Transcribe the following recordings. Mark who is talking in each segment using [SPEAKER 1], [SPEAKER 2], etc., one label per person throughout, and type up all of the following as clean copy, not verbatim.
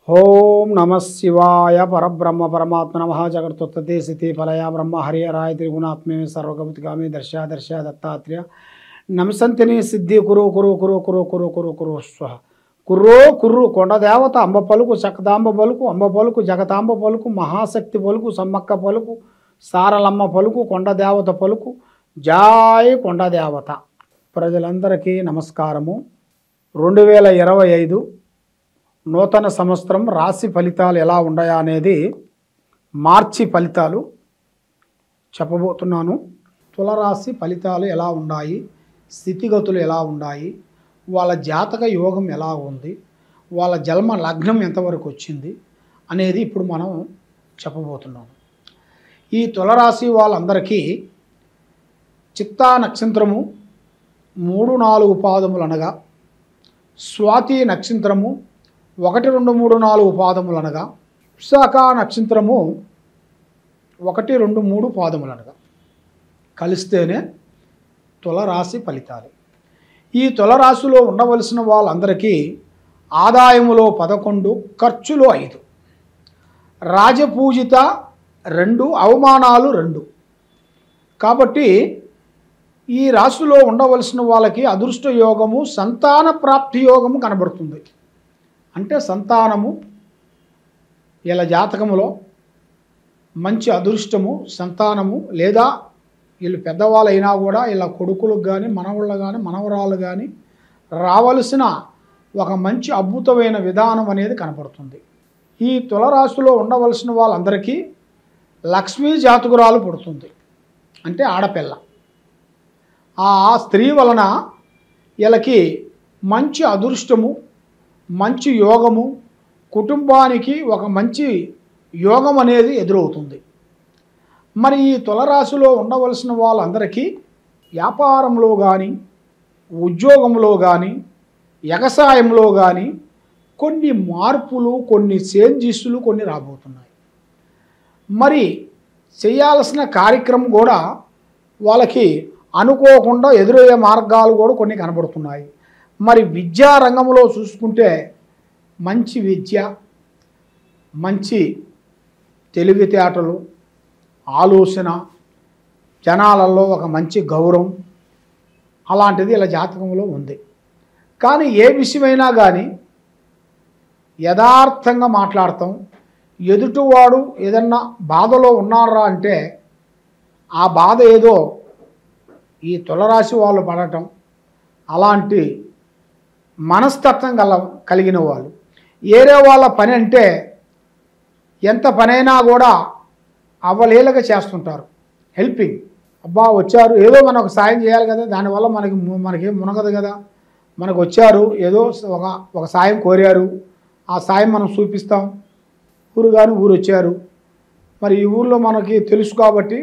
[SPEAKER 1] ఓం నమ శివాయ పరబ్రహ్మ పరమాత్మ నమ జగత్తుత్పత్తి స్థితి ఫలయ బ్రహ్మ హరిహరాయ త్రిగుణాత్మే సర్వగమతిగామి దర్శ దత్తాత్రేయ నమసంతిని సిద్ధి కురు కురు కురు కురు కురు కురు కురు స్వ కుర్రో కుర్రు కొండదేవత అంబ పలుకు చకదాంబ పలుకు అంబ పలుకు జగతాంబ పలుకు మహాశక్తి పలుకు సమ్మక్క పలుకు సారలమ్మ పలుకు కొండదేవత పలుకు జాయ్ కొండదేవత. ప్రజలందరికీ నమస్కారము. 2025 నూతన సంవత్సరం రాశి ఫలితాలు ఎలా ఉన్నాయా అనేది మార్చి ఫలితాలు చెప్పబోతున్నాను. తులరాశి ఫలితాలు ఎలా ఉన్నాయి, స్థితిగతులు ఎలా ఉన్నాయి, వాళ్ళ జాతక యోగం ఎలా ఉంది, వాళ్ళ జన్మ లగ్నం ఎంతవరకు వచ్చింది అనేది ఇప్పుడు మనం చెప్పబోతున్నాం. ఈ తులరాశి వాళ్ళందరికీ చిత్తా నక్షత్రము 3-4 పాదములు అనగా, స్వాతి నక్షత్రము 1, 2, 3, 4 పాదములు అనగా, విశాఖ నక్షత్రము 1, 2, 3 పాదములు అనగా కలిస్తేనే తులరాశి ఫలితాలు. ఈ తులరాశిలో ఉండవలసిన వాళ్ళందరికీ ఆదాయములో 11, ఖర్చులో 5, రాజపూజిత 2, అవమానాలు 2. కాబట్టి ఈ రాశిలో ఉండవలసిన వాళ్ళకి అదృష్ట యోగము, సంతాన ప్రాప్తి యోగము కనబడుతుంది. అంటే సంతానము ఇలా జాతకములో మంచి అదృష్టము, సంతానము, లేదా వీళ్ళు పెద్దవాళ్ళు అయినా కూడా ఇలా కొడుకులకు కానీ మనవాళ్ళు కానీ మనవరాలు కానీ రావలసిన ఒక మంచి అద్భుతమైన విధానం అనేది కనపడుతుంది. ఈ తులరాశిలో ఉండవలసిన వాళ్ళందరికీ లక్ష్మీ జాతకురాలు పుడుతుంది. అంటే ఆడపిల్ల. ఆ స్త్రీ వలన వీళ్ళకి మంచి అదృష్టము, మంచి యోగము, కుటుంబానికి ఒక మంచి యోగం అనేది ఎదురవుతుంది. మరి ఈ తులరాశిలో ఉండవలసిన వాళ్ళందరికీ వ్యాపారంలో కానీ, ఉద్యోగంలో కానీ, వ్యవసాయంలో కానీ కొన్ని మార్పులు, కొన్ని చేంజెస్లు కొన్ని రాబోతున్నాయి. మరి చేయాల్సిన కార్యక్రమం కూడా వాళ్ళకి అనుకోకుండా ఎదురయ్యే మార్గాలు కూడా కొన్ని కనబడుతున్నాయి. మరి విద్యా రంగంలో చూసుకుంటే మంచి విద్య, మంచి తెలివితేటలు, ఆలోచన, జనాలలో ఒక మంచి గౌరవం అలాంటిది ఇలా జాతకంలో ఉంది. కానీ ఏ విషయమైనా కానీ యథార్థంగా మాట్లాడతాం. ఎదుటివాడు ఏదన్నా బాధలో ఉన్నారా అంటే ఆ బాధ ఏదో ఈ తులరాశి వాళ్ళు పడటం, అలాంటి మనస్తత్వం కలిగిన వాళ్ళు. ఏరే వాళ్ళ పని అంటే ఎంత పనైనా కూడా అవలీలగా చేస్తుంటారు. హెల్పింగ్, అబ్బా వచ్చారు ఏదో మనకు సాయం చేయాలి కదా, దానివల్ల మనకేం మునగదు కదా, మనకు వచ్చారు ఏదో ఒక సాయం కోరారు, ఆ సాయం మనం చూపిస్తాం. ఊరు కానీ ఊరు వచ్చారు, మరి ఈ ఊర్లో మనకి తెలుసు కాబట్టి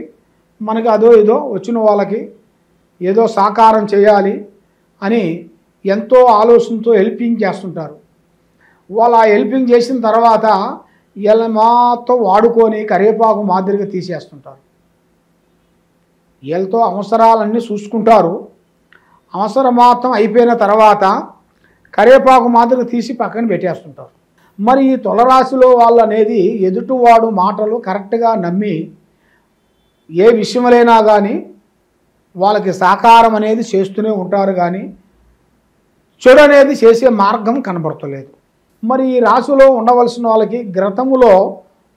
[SPEAKER 1] మనకి అదో ఏదో వచ్చిన వాళ్ళకి ఏదో సాకారం చేయాలి అని ఎంతో ఆలోచనతో హెల్పింగ్ చేస్తుంటారు. వాళ్ళు ఆ హెల్పింగ్ చేసిన తర్వాత వీళ్ళ మొత్తం వాడుకొని కరివేపాకు మాదిరిగా తీసేస్తుంటారు. వీళ్ళతో అవసరాలన్నీ చూసుకుంటారు. అవసరం మొత్తం అయిపోయిన తర్వాత కరివేపాకు మాదిరిగా తీసి పక్కన పెట్టేస్తుంటారు. మరి ఈ తులరాశిలో వాళ్ళు అనేది ఎదుటివాడు మాటలు కరెక్ట్గా నమ్మి ఏ విషయములైనా కానీ వాళ్ళకి సహకారం అనేది చేస్తూనే ఉంటారు. కానీ చెడు అనేది చేసే మార్గం కనబడతలేదు. మరి ఈ రాశిలో ఉండవలసిన వాళ్ళకి గతములో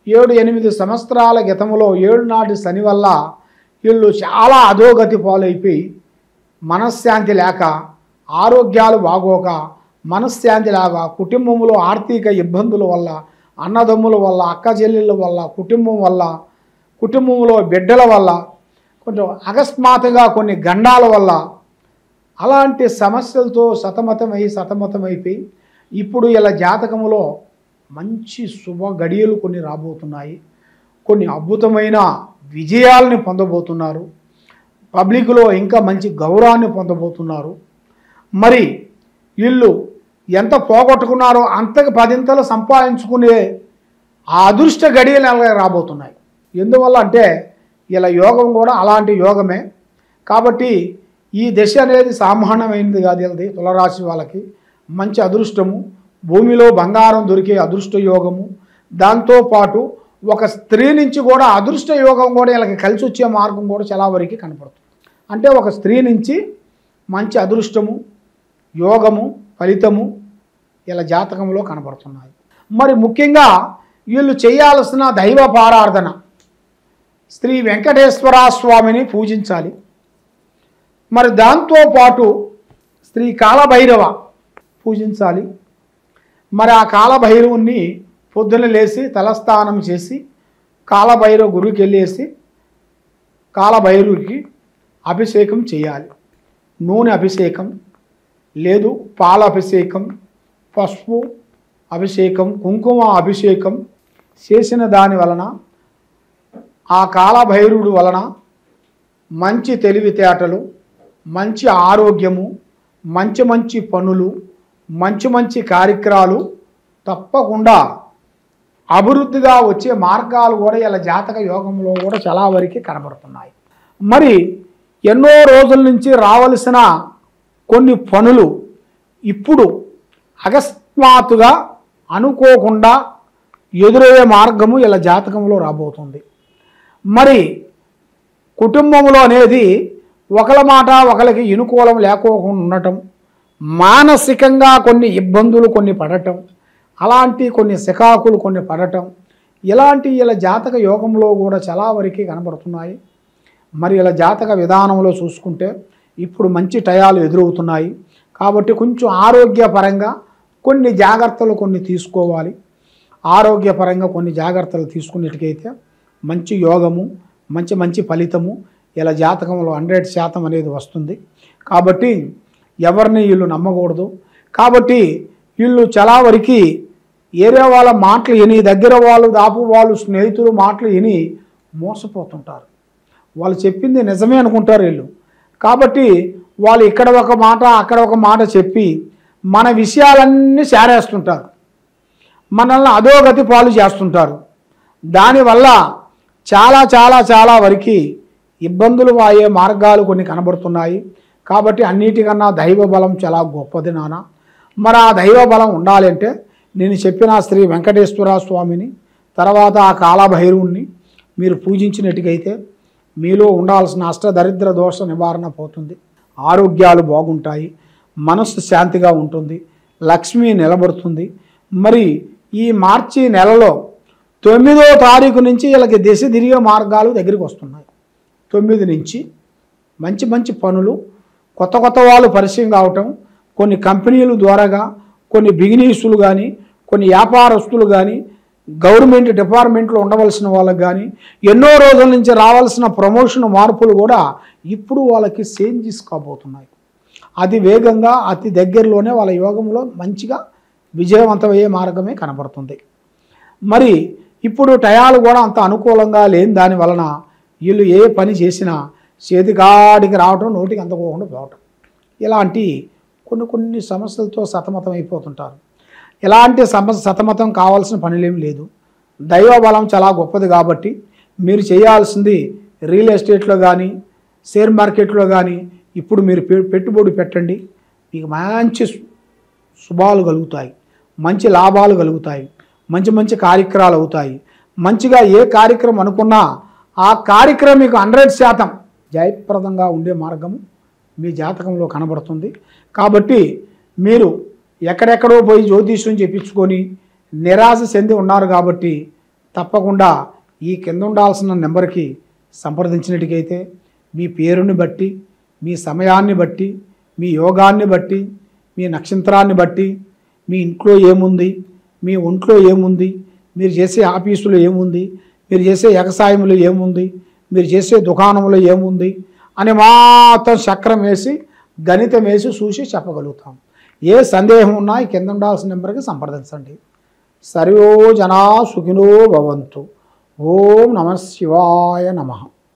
[SPEAKER 1] 7-8 సంవత్సరాల గతములో 7 నాటి శని వల్ల వీళ్ళు చాలా అధోగతి పాలైపోయి మనశ్శాంతి లేక, ఆరోగ్యాలు బాగోక, మనశ్శాంతి లేక, కుటుంబంలో ఆర్థిక ఇబ్బందుల వల్ల, అన్నదమ్ముల వల్ల, అక్క చెల్లెళ్ళ వల్ల, కుటుంబం వల్ల, కుటుంబంలో బిడ్డల వల్ల, కొంచెం అకస్మాత్తుగా కొన్ని గండాల వల్ల అలాంటి సమస్యలతో సతమతమైపోయి ఇప్పుడు ఇలా జాతకములో మంచి శుభ గడియలు కొన్ని రాబోతున్నాయి. కొన్ని అద్భుతమైన విజయాలని పొందబోతున్నారు. పబ్లిక్లో ఇంకా మంచి గౌరవాన్ని పొందబోతున్నారు. మరి వీళ్ళు ఎంత పోగొట్టుకున్నారో అంతకు 10 సంపాదించుకునే ఆ అదృష్ట గడియలు రాబోతున్నాయి. ఎందువల్ల అంటే ఇలా యోగం కూడా అలాంటి యోగమే. కాబట్టి ఈ దశ అనేది సామాన్యమైనది కాదు. వీళ్ళది తులరాశి వాళ్ళకి మంచి అదృష్టము, భూమిలో బంగారం దొరికే అదృష్ట యోగము, దాంతోపాటు ఒక స్త్రీ నుంచి కూడా అదృష్ట యోగం కూడా వీళ్ళకి కలిసి వచ్చే మార్గం కూడా చాలా వరకు కనపడుతుంది. అంటే ఒక స్త్రీ నుంచి మంచి అదృష్టము, యోగము, ఫలితము వీళ్ళ జాతకంలో కనపడుతున్నాయి. మరి ముఖ్యంగా వీళ్ళు చేయాల్సిన దైవ పారాధన శ్రీ వెంకటేశ్వర స్వామిని పూజించాలి. మరి దాంతోపాటు శ్రీ కాలభైరవ పూజించాలి. మరి ఆ కాలభైరవుని పొద్దున లేచి తలస్నానం చేసి కాలభైరవ గుడికి వెళ్ళేసి కాలభైరవుకి అభిషేకం చేయాలి. నూనె అభిషేకం, లేదు పాల అభిషేకం, పసుపు అభిషేకం, కుంకుమ అభిషేకం చేసిన దాని వలన ఆ కాలభైరవుడు వలన మంచి తెలివితేటలు, మంచి ఆరోగ్యము, మంచి మంచి పనులు, మంచి మంచి కార్యక్రమాలు తప్పకుండా అభివృద్ధిగా వచ్చే మార్గాలు కూడా ఇలా జాతక యోగంలో కూడా చాలా వరకు కనబడుతున్నాయి. మరి ఎన్నో రోజుల నుంచి రావలసిన కొన్ని పనులు ఇప్పుడు అకస్మాత్తుగా అనుకోకుండా ఎదురయ్యే మార్గము ఇలా జాతకంలో రాబోతుంది. మరి కుటుంబంలో అనేది ఒకళ్ళ మాట ఒకరికి అనుకూలం లేకోకుండా ఉండటం, మానసికంగా కొన్ని ఇబ్బందులు కొన్ని పడటం, అలాంటి కొన్ని సికాకులు కొన్ని పడటం, ఇలాంటి ఇలా జాతక యోగంలో కూడా చాలా వరకు కనబడుతున్నాయి. మరి ఇలా జాతక విధానంలో చూసుకుంటే ఇప్పుడు మంచి టయాలు ఎదురవుతున్నాయి. కాబట్టి కొంచెం ఆరోగ్యపరంగా కొన్ని జాగ్రత్తలు కొన్ని తీసుకోవాలి. ఆరోగ్యపరంగా కొన్ని జాగ్రత్తలు తీసుకున్నట్టుకైతే మంచి యోగము, మంచి మంచి ఫలితము ఇలా జాతకంలో 100% అనేది వస్తుంది. కాబట్టి ఎవరిని వీళ్ళు నమ్మకూడదు. కాబట్టి వీళ్ళు చాలా వరకు ఏరే వాళ్ళ మాటలు విని, దగ్గర వాళ్ళు, దాపు వాళ్ళు, స్నేహితులు మాటలు విని మోసపోతుంటారు. వాళ్ళు చెప్పింది నిజమే అనుకుంటారు వీళ్ళు. కాబట్టి వాళ్ళు ఇక్కడ ఒక మాట అక్కడ ఒక మాట చెప్పి మన విషయాలన్నీ చేరేస్తుంటారు, మనల్ని అధోగతి పాలు చేస్తుంటారు. దానివల్ల చాలా చాలా చాలా వరకు ఇబ్బందులు అయ్యే మార్గాలు కొన్ని కనబడుతున్నాయి. కాబట్టి అన్నిటికన్నా దైవ బలం చాలా గొప్పది నాన్న. మరి ఆ దైవ బలం ఉండాలంటే నేను చెప్పిన శ్రీ వెంకటేశ్వర స్వామిని, తర్వాత ఆ కాలభైరవుణ్ణి మీరు పూజించినట్టుకైతే మీలో ఉండాల్సిన అష్టదరిద్ర దోష నివారణ పోతుంది, ఆరోగ్యాలు బాగుంటాయి, మనస్సు శాంతిగా ఉంటుంది, లక్ష్మి నిలబడుతుంది. మరి ఈ మార్చి నెలలో 9వ తారీఖు నుంచి వీళ్ళకి దిశ తిరిగే మార్గాలు దగ్గరికి వస్తున్నాయి. 9 నుంచి మంచి మంచి పనులు, కొత్త కొత్త వాళ్ళు పరిచయం కావటం, కొన్ని కంపెనీలు ద్వారాగా కొన్ని బిజినెస్లు కానీ, కొన్ని వ్యాపారస్తులు కానీ, గవర్నమెంట్ డిపార్ట్మెంట్లో ఉండవలసిన వాళ్ళకి కానీ ఎన్నో రోజుల నుంచి రావాల్సిన ప్రమోషన్ మార్పులు కూడా ఇప్పుడు వాళ్ళకి చేంజెస్ కాబోతున్నాయి. అది వేగంగా అతి దగ్గరలోనే వాళ్ళ యోగంలో మంచిగా విజయవంతమయ్యే మార్గమే కనబడుతుంది. మరి ఇప్పుడు టయాలు కూడా అంత అనుకూలంగా లేని దాని వలన వీళ్ళు ఏ పని చేసినా చేతికాడికి రావటం, నోటికి అందకోకుండా పోవటం, ఇలాంటి కొన్ని కొన్ని సమస్యలతో సతమతం అయిపోతుంటారు. ఇలాంటి సతమతం కావాల్సిన పనులేం లేదు. దైవ బలం చాలా గొప్పది. కాబట్టి మీరు చేయాల్సింది రియల్ ఎస్టేట్లో కానీ, షేర్ మార్కెట్లో కానీ ఇప్పుడు మీరు పెట్టుబడి పెట్టండి. మీకు మంచి శుభాలు కలుగుతాయి, మంచి లాభాలు కలుగుతాయి, మంచి మంచి కార్యక్రమాలు అవుతాయి. మంచిగా ఏ కార్యక్రమం అనుకున్నా ఆ కార్యక్రమం మీకు 100% జయప్రదంగా ఉండే మార్గము మీ జాతకంలో కనబడుతుంది. కాబట్టి మీరు ఎక్కడెక్కడో పోయి జ్యోతిష్యం చెప్పించుకొని నిరాశ చెంది ఉన్నారు. కాబట్టి తప్పకుండా ఈ కింద ఉండాల్సిన నెంబర్కి సంప్రదించినట్టుకైతే మీ పేరుని బట్టి, మీ సమయాన్ని బట్టి, మీ యోగాన్ని బట్టి, మీ నక్షత్రాన్ని బట్టి, మీ ఇంట్లో ఏముంది, మీ ఒంట్లో ఏముంది, మీరు చేసే ఆఫీసులో ఏముంది, మీరు చేసే వ్యవసాయంలో ఏముంది, మీరు చేసే దుకాణంలో ఏముంది అని మాత్రం చక్రం వేసి గణితం వేసి చూసి చెప్పగలుగుతాం. ఏ సందేహం ఉన్నా ఈ కింద ఉండాల్సిన నెంబర్కి సంప్రదించండి. సర్వో జనా సుఖినో భవంతు. ఓం నమః శివాయ నమః.